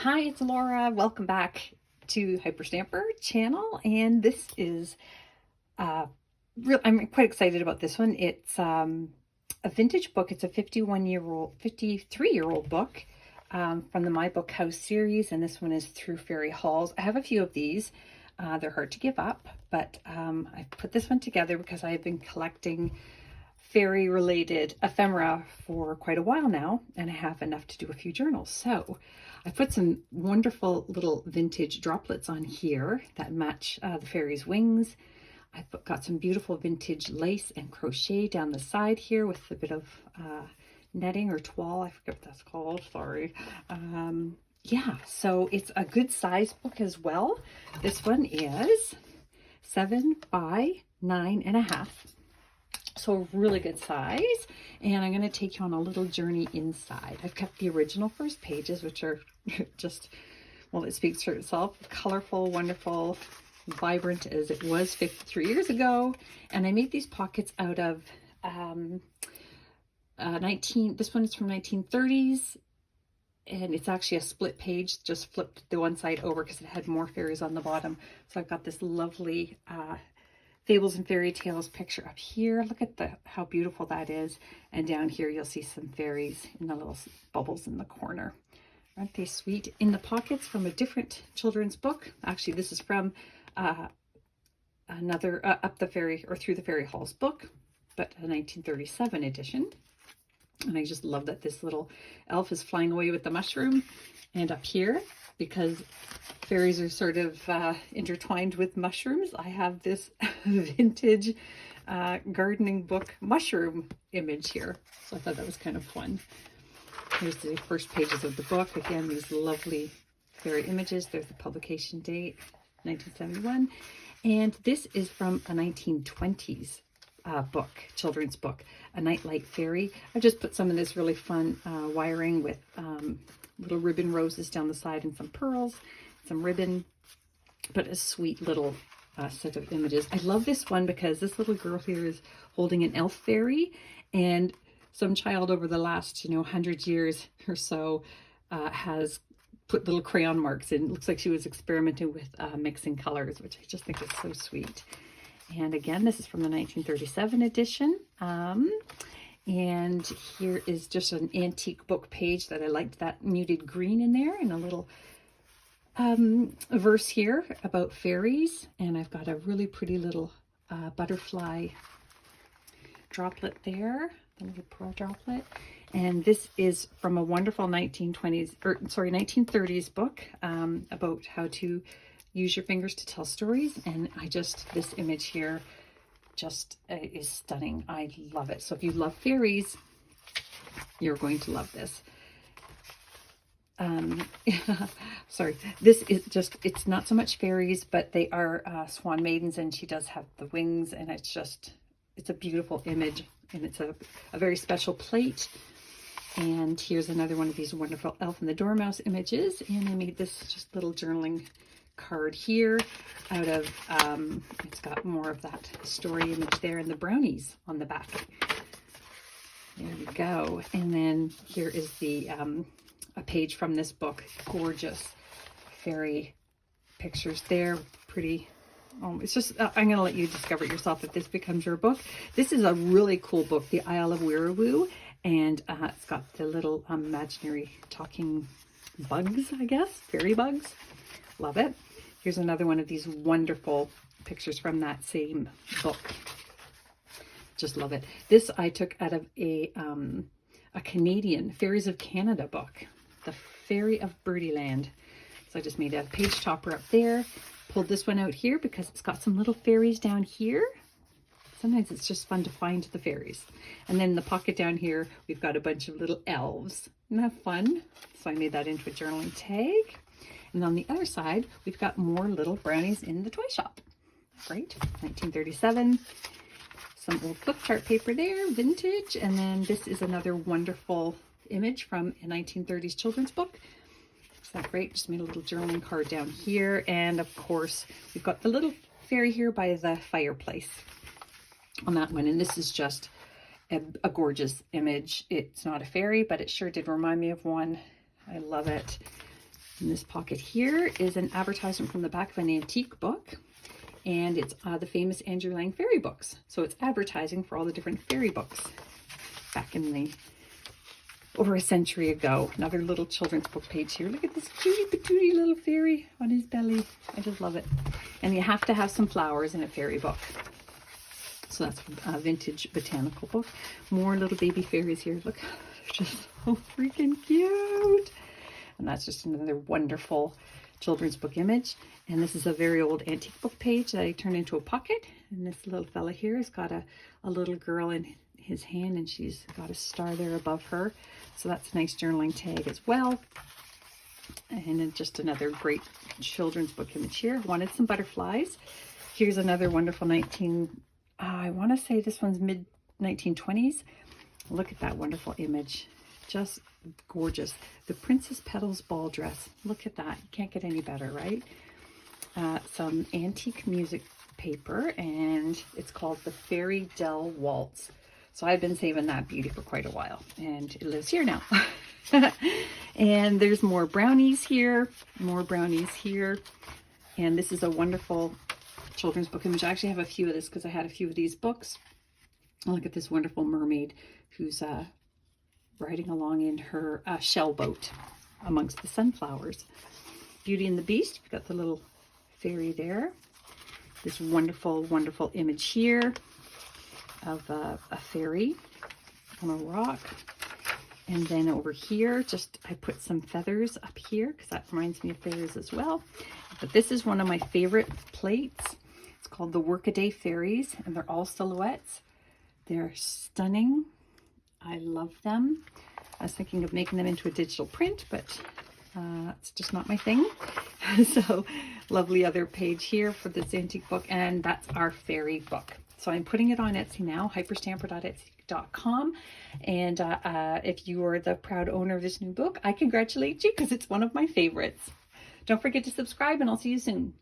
Hi, it's Laura. Welcome back to Hyperstamper channel. And this is, I'm quite excited about this one. It's a vintage book. It's a 53-year-old book from the My Book House series. And this one is Through Fairy Halls. I have a few of these. They're hard to give up, but I put this one together because I've been collecting fairy related ephemera for quite a while now, and I have enough to do a few journals. So I put some wonderful little vintage droplets on here that match the fairy's wings. I've got some beautiful vintage lace and crochet down the side here with a bit of netting or toile. I forget what that's called, sorry. Yeah, so it's a good size book as well. This one is 7 by 9.5. So really good size, and I'm going to take you on a little journey inside. I've kept the original first pages, which are just, well, it speaks for itself. Colorful, wonderful, vibrant as it was 53 years ago. And I made these pockets out of this one is from 1930s, and it's actually a split page, just flipped the one side over because it had more fairies on the bottom. So I've got this lovely Fables and Fairy Tales picture up here. Look at how beautiful that is. And down here you'll see some fairies in the little bubbles in the corner. Aren't they sweet? In the pockets from a different children's book. Actually, this is from another Up the Fairy or Through the Fairy Halls book, but a 1937 edition. And I just love that this little elf is flying away with the mushroom. And up here, because fairies are sort of intertwined with mushrooms, I have this vintage gardening book mushroom image here. So I thought that was kind of fun. Here's the first pages of the book. Again, these lovely fairy images. There's the publication date, 1971. And this is from a 1920s book, children's book, A Nightlight Fairy. I've just put some of this really fun wiring with little ribbon roses down the side and some pearls, some ribbon, but a sweet little set of images. I love this one because this little girl here is holding an elf fairy, and some child over the last 100 years or so has put little crayon marks in. It looks like she was experimenting with mixing colors, which I just think is so sweet. And again, this is from the 1937 edition. And here is just an antique book page that I liked, that muted green in there, and a little verse here about fairies. And I've got a really pretty little butterfly droplet there, the little pearl droplet. And this is from a wonderful 1930s book about how to use your fingers to tell stories. And this image here just is stunning. I love it. So if you love fairies, you're going to love this. Sorry, this is just, it's not so much fairies, but they are swan maidens, and she does have the wings, and it's a beautiful image, and it's a very special plate. And here's another one of these wonderful Elf and the Dormouse images, and I made this just little journaling card here out of it's got more of that story image there and the brownies on the back. There we go. And then here is the a page from this book. Gorgeous fairy pictures there. Pretty. It's just I'm gonna let you discover it yourself if this becomes your book. This is a really cool book, The Isle of Weirawoo, and it's got the little imaginary talking bugs, I guess, fairy bugs. Love it. Here's another one of these wonderful pictures from that same book. Just love it. This I took out of a Canadian Fairies of Canada book, The Fairy of Birdieland. So I just made a page topper up there. Pulled this one out here because it's got some little fairies down here. Sometimes it's just fun to find the fairies. And then in the pocket down here, we've got a bunch of little elves. Isn't that fun? So I made that into a journaling tag. And on the other side, we've got more little brownies in the toy shop. Great. 1937. Some old flip chart paper there, vintage. And then this is another wonderful image from a 1930s children's book. Is that great? Just made a little journaling card down here. And of course, we've got the little fairy here by the fireplace on that one. And this is just a gorgeous image. It's not a fairy, but it sure did remind me of one. I love it. In this pocket here is an advertisement from the back of an antique book, and it's the famous Andrew Lang fairy books. So it's advertising for all the different fairy books back in the over a century ago. Another little children's book page here. Look at this cutie patootie little fairy on his belly. I just love it. And you have to have some flowers in a fairy book. So that's a vintage botanical book. More little baby fairies here. Look, they're just so freaking cute. And that's just another wonderful children's book image. And this is a very old antique book page that I turned into a pocket. And this little fella here has got a little girl in his hand, and she's got a star there above her. So that's a nice journaling tag as well. And then just another great children's book image here. Wanted some butterflies. Here's another wonderful I want to say this one's mid 1920s. Look at that wonderful image. Just gorgeous. The Princess Petals ball dress. Look at that. You can't get any better, right? Some antique music paper, and it's called the Fairy Dell Waltz. So I've been saving that beauty for quite a while, and it lives here now. And there's more brownies here, and this is a wonderful children's book image. I actually have a few of this because I had a few of these books. Look at this wonderful mermaid who's riding along in her shell boat amongst the sunflowers. Beauty and the Beast, we've got the little fairy there. This wonderful, wonderful image here of a fairy on a rock. And then over here, I put some feathers up here because that reminds me of fairies as well. But this is one of my favorite plates. It's called the Workaday Fairies, and they're all silhouettes. They're stunning. I love them. I was thinking of making them into a digital print, but it's just not my thing. So lovely other page here for this antique book, and that's our fairy book. So I'm putting it on Etsy now, hyperstamper.etsy.com. And if you are the proud owner of this new book, I congratulate you because it's one of my favorites. Don't forget to subscribe, and I'll see you soon.